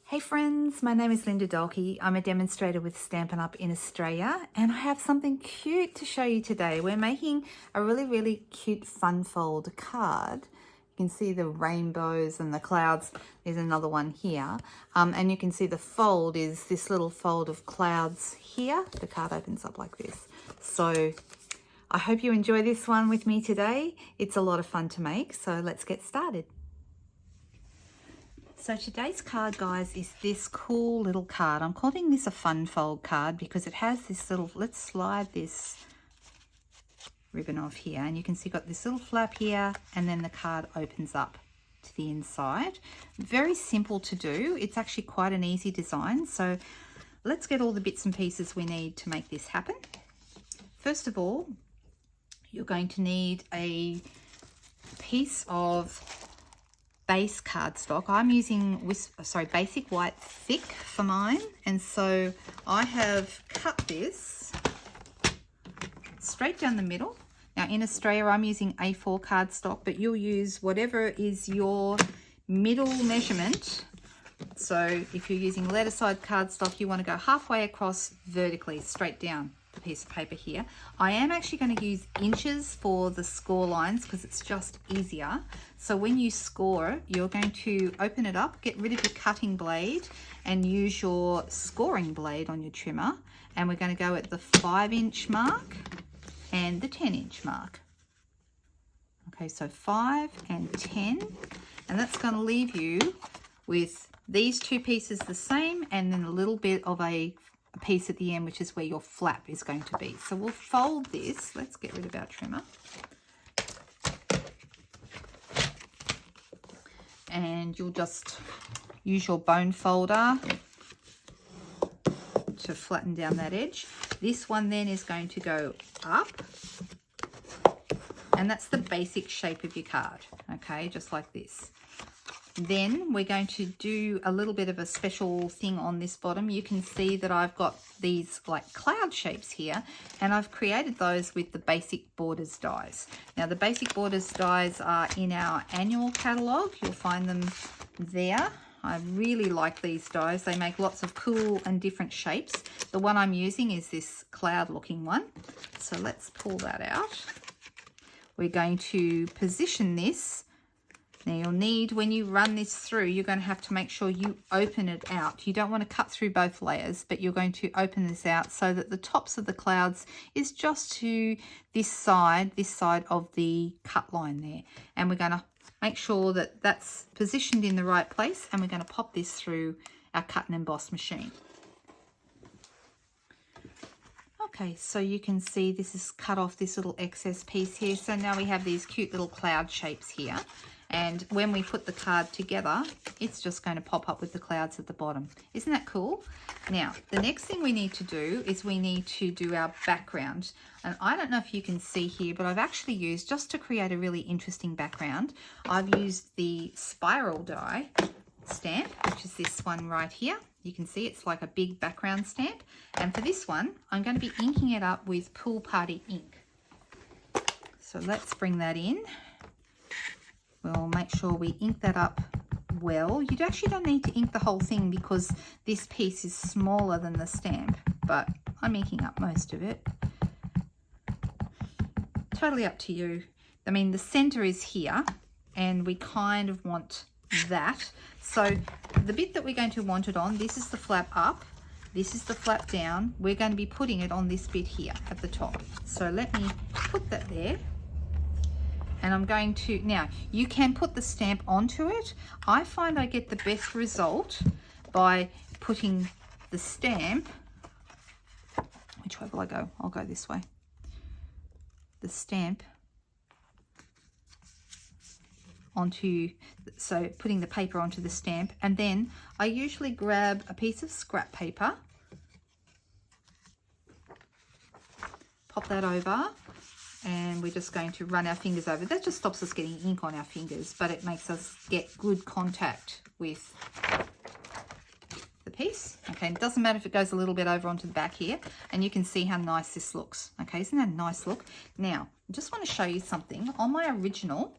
Hey friends, my name is Linda Dolke. I'm a demonstrator with Stampin' Up in Australia, and I have something cute to show you today. We're making a really cute fun fold card. You can see the rainbows and the clouds. There's another one here. And you can see the fold is this little fold of clouds here. The card opens up like this. So I hope you enjoy this one with me today. It's a lot of fun to make, so let's get started. So today's card, guys, is this cool little card. I'm calling this a fun fold card because it has this little, let's slide this ribbon off here, and you can see got this little flap here, and then the card opens up to the inside. Very simple to do. It's actually quite an easy design. So let's get all the bits and pieces we need to make this happen. First of all, you're going to need a piece of base cardstock. I'm using basic white thick for mine, and so I have cut this straight down the middle. Now in Australia I'm using A4 cardstock, but you'll use whatever is your middle measurement. So if you're using letter side cardstock, you want to go halfway across vertically straight down the piece of paper here. I am actually going to use inches for the score lines because it's just easier. So when you score, you're going to open it up, get rid of your cutting blade and use your scoring blade on your trimmer, and we're going to go at the 5-inch mark and the 10-inch mark. Okay, so 5 and 10, and that's going to leave you with these two pieces the same, and then a little bit of a piece at the end, which is where your flap is going to be. So we'll fold this. Let's get rid of our trimmer. And you'll just use your bone folder to flatten down that edge. This one then is going to go up, and that's the basic shape of your card, okay, just like this. Then we're going to do a little bit of a special thing on this bottom. You can see that I've got these like cloud shapes here, and I've created those with the basic borders dies. Now the basic borders dies are in our annual catalogue. You'll find them there. I really like these dies. They make lots of cool and different shapes. The one I'm using is this cloud looking one. So let's pull that out. We're going to position this. Now you'll need, when you run this through, you're going to have to make sure you open it out. You don't want to cut through both layers, but you're going to open this out so that the tops of the clouds is just to this side of the cut line there. And we're going to make sure that that's positioned in the right place, and we're going to pop this through our cut and emboss machine. Okay, so you can see this is cut off this little excess piece here. So now we have these cute little cloud shapes here. And when we put the card together, it's just going to pop up with the clouds at the bottom. Isn't that cool? Now, the next thing we need to do is we need to do our background. And I don't know if you can see here, but I've actually used, just to create a really interesting background, I've used the spiral die stamp, which is this one right here. You can see it's like a big background stamp. And for this one, I'm going to be inking it up with Pool Party ink. So let's bring that in. We'll make sure we ink that up well. You actually don't need to ink the whole thing because this piece is smaller than the stamp, but I'm inking up most of it. Totally up to you. I mean, the center is here, and we kind of want that. So the bit that we're going to want it on, this is the flap up, this is the flap down. We're going to be putting it on this bit here at the top. So let me put that there. And I'm going to, now you can put the stamp onto it. I find I get the best result by putting the stamp, which way will I go? I'll go this way. The stamp onto, so putting the paper onto the stamp, and then I usually grab a piece of scrap paper, pop that over, and we're just going to run our fingers over. That just stops us getting ink on our fingers, but it makes us get good contact with the piece. Okay, it doesn't matter if it goes a little bit over onto the back here, and you can see how nice this looks. Okay, isn't that a nice look? Now, I just want to show you something. On my original,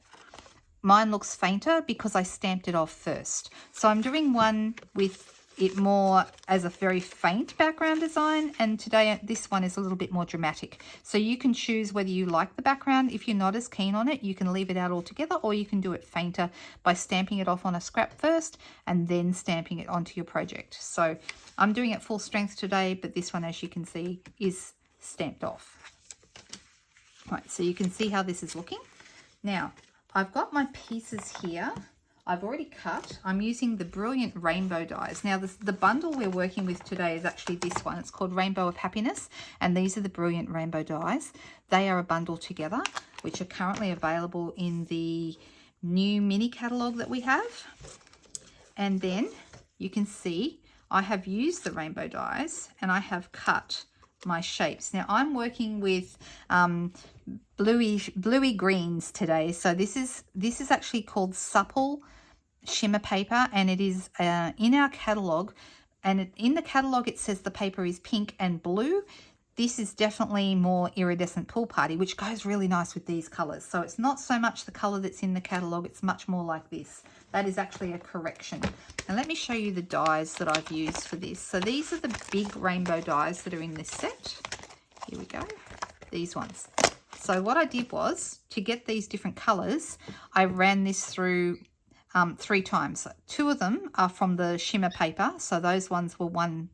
mine looks fainter because I stamped it off first. So I'm doing one with it more as a very faint background design, and today this one is a little bit more dramatic. So you can choose whether you like the background. If you're not as keen on it, you can leave it out altogether, or you can do it fainter by stamping it off on a scrap first and then stamping it onto your project. So I'm doing it full strength today, but this one, as you can see, is stamped off. Right, so you can see how this is looking. Now, I've got my pieces here. I've already cut. I'm using the Brilliant Rainbow dies. Now, the bundle we're working with today is actually this one. It's called Rainbow of Happiness, and these are the Brilliant Rainbow dies. They are a bundle together, which are currently available in the new mini catalogue that we have. And then you can see I have used the rainbow dies and I have cut my shapes. Now, I'm working with bluey greens today. So this is actually called Supple Shimmer paper, and it is in our catalogue, and in the catalogue it says the paper is pink and blue. This is definitely more Iridescent Pool Party, which goes really nice with these colours. So it's not so much the colour that's in the catalogue, it's much more like this. That is actually a correction. And let me show you the dies that I've used for this. So these are the big rainbow dies that are in this set. Here we go, these ones. So what I did was, to get these different colours, I ran this through 3 times. 2 of them are from the shimmer paper, so those ones were one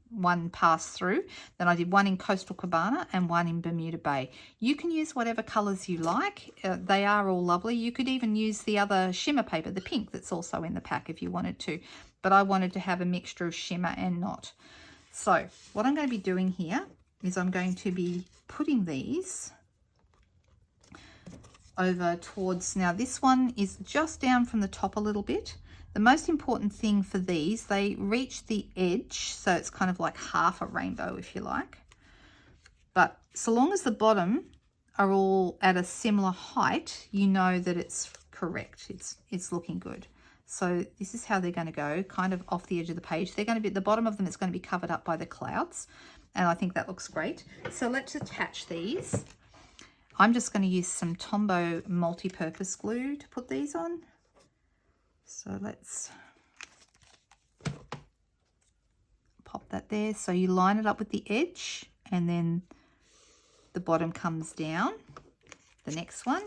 pass through. Then I did 1 in Coastal Cabana and 1 in Bermuda Bay. You can use whatever colours you like. They are all lovely. You could even use the other shimmer paper, the pink that's also in the pack, if you wanted to, but I wanted to have a mixture of shimmer and not. So what I'm going to be doing here is I'm going to be putting these over towards, now this one is just down from the top a little bit. The most important thing for these, they reach the edge, so it's kind of like half a rainbow, if you like. But so long as the bottom are all at a similar height, you know that it's correct. It's looking good. So this is how they're going to go, kind of off the edge of the page. They're going to be, the bottom of them is going to be covered up by the clouds, and I think that looks great. So let's attach these. I'm just going to use some Tombow multi-purpose glue to put these on. So let's pop that there. So you line it up with the edge, and then the bottom comes down. The next one.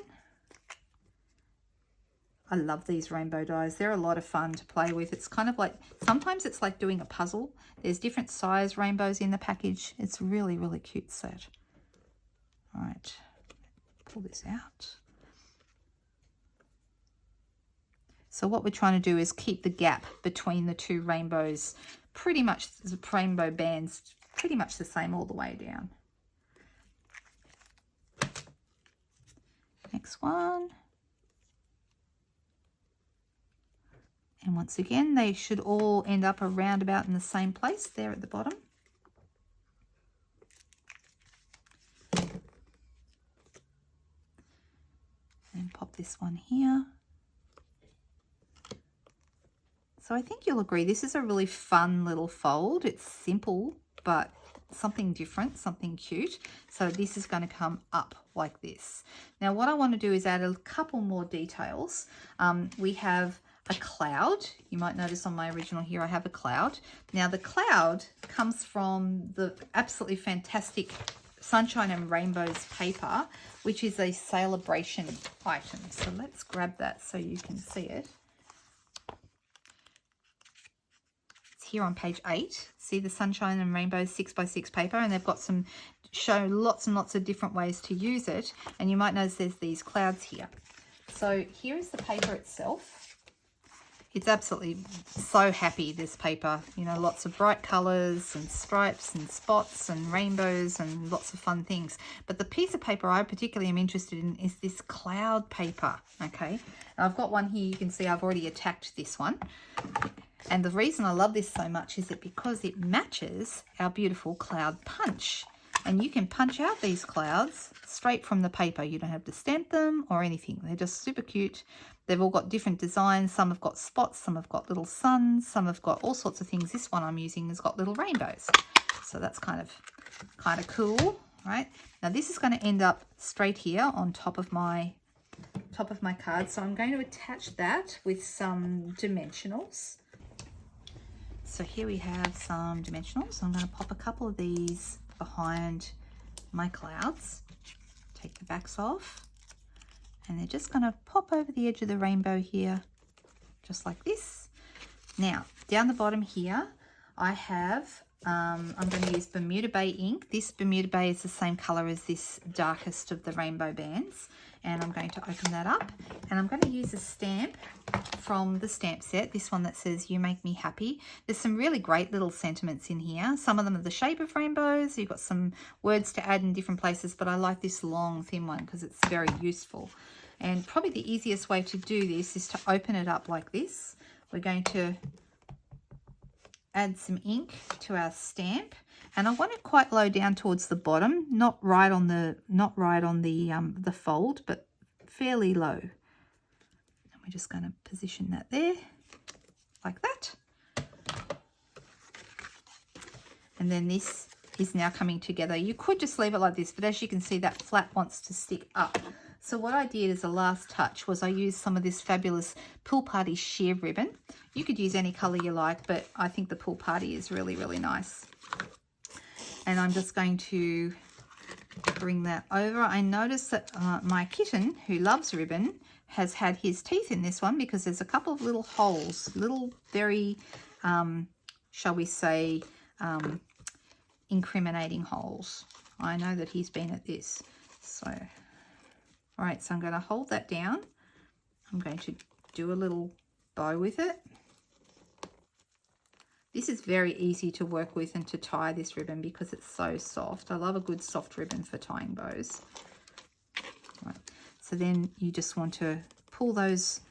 I love these rainbow dies. They're a lot of fun to play with. It's kind of like, sometimes it's like doing a puzzle. There's different size rainbows in the package. It's really, really cute set. All right. Pull this out. So what we're trying to do is keep the gap between the 2 rainbows, pretty much the rainbow bands, pretty much the same all the way down. Next one. And once again, they should all end up around about in the same place there at the bottom. And pop this one here. So I think you'll agree this is a really fun little fold. It's simple, but something different, something cute. So this is going to come up like this. Now what I want to do is add a couple more details. We have a cloud. You might notice on my original here I have a cloud. Now the cloud comes from the absolutely fantastic Sunshine and Rainbows paper, which is a celebration item. So let's grab that so you can see it. It's here on page 8. See the Sunshine and Rainbows 6x6 paper, and they've got some, show lots and lots of different ways to use it. And you might notice there's these clouds here. So here is the paper itself. It's absolutely so happy, this paper. You know, lots of bright colours and stripes and spots and rainbows and lots of fun things. But the piece of paper I particularly am interested in is this cloud paper, okay? And I've got one here. You can see I've already attacked this one. And the reason I love this so much is that because it matches our beautiful cloud punch. And you can punch out these clouds straight from the paper. You don't have to stamp them or anything. They're just super cute. They've all got different designs. Some have got spots, some have got little suns, some have got all sorts of things. This one I'm using has got little rainbows. So that's kind of cool, right? Now this is going to end up straight here on top of my card. So I'm going to attach that with some dimensionals. So here we have some dimensionals. I'm going to pop a couple of these behind my clouds. Take the backs off. And they're just going to pop over the edge of the rainbow here, just like this. Now, down the bottom here, I have, I'm going to use Bermuda Bay ink. This Bermuda Bay is the same color as this darkest of the rainbow bands. And I'm going to open that up. And I'm going to use a stamp from the stamp set, this one that says, "You make me happy." There's some really great little sentiments in here. Some of them are the shape of rainbows. You've got some words to add in different places, but I like this long, thin one because it's very useful. And probably the easiest way to do this is to open it up like this. We're going to add some ink to our stamp, and I want it quite low down towards the bottom, not right on the fold, but fairly low. And we're just going to position that there like that. And then this is now coming together. You could just leave it like this, but as you can see, that flap wants to stick up. So what I did as a last touch was I used some of this fabulous Pool Party sheer ribbon. You could use any color you like, but I think the Pool Party is really, really nice. And I'm just going to bring that over. I noticed that my kitten, who loves ribbon, has had his teeth in this one because there's a couple of little holes, little very, shall we say, incriminating holes. I know that he's been at this. So, all right, so I'm going to hold that down. I'm going to do a little bow with it. This is very easy to work with and to tie this ribbon because it's so soft. I love a good soft ribbon for tying bows. Right. So then you just want to pull those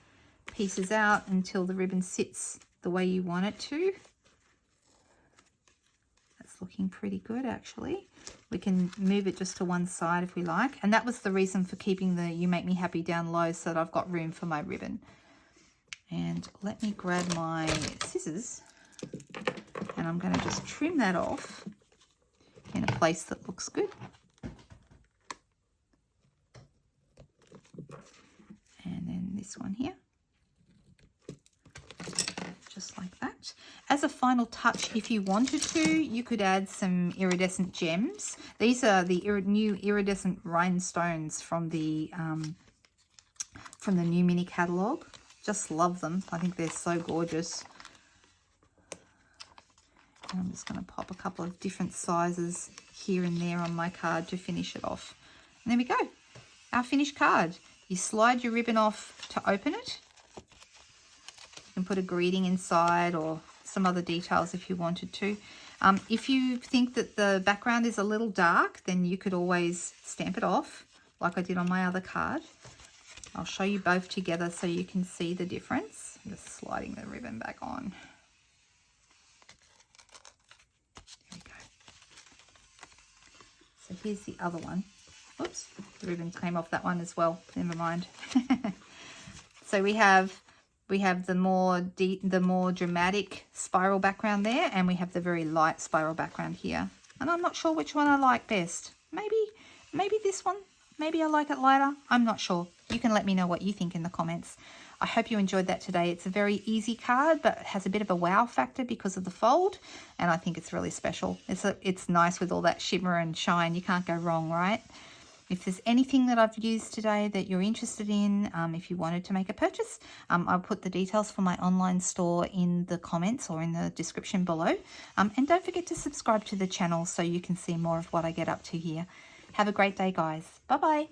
pieces out until the ribbon sits the way you want it to. That's looking pretty good, actually. We can move it just to one side if we like. And that was the reason for keeping the "You Make Me Happy" down low, so that I've got room for my ribbon. And let me grab my scissors, and I'm going to just trim that off in a place that looks good. And then this one here, just like that. As a final touch, if you wanted to, you could add some iridescent gems. These are the new iridescent rhinestones from the new mini catalogue. Just love them. I think they're so gorgeous. And I'm just going to pop a couple of different sizes here and there on my card to finish it off. And there we go. Our finished card. You slide your ribbon off to open it. You can put a greeting inside or some other details if you wanted to. If you think that the background is a little dark, then you could always stamp it off like I did on my other card. I'll show you both together so you can see the difference. I'm just sliding the ribbon back on. There we go. So here's the other one. Oops, the ribbon came off that one as well. Never mind. So we have the more dramatic spiral background there, and we have the very light spiral background here. And I'm not sure which one I like best. Maybe this one. Maybe I like it lighter. I'm not sure. You can let me know what you think in the comments. I hope you enjoyed that today. It's a very easy card, but it has a bit of a wow factor because of the fold, and I think it's really special. It's nice with all that shimmer and shine. You can't go wrong, right? If there's anything that I've used today that you're interested in, if you wanted to make a purchase, I'll put the details for my online store in the comments or in the description below. And don't forget to subscribe to the channel so you can see more of what I get up to here. Have a great day, guys. Bye-bye.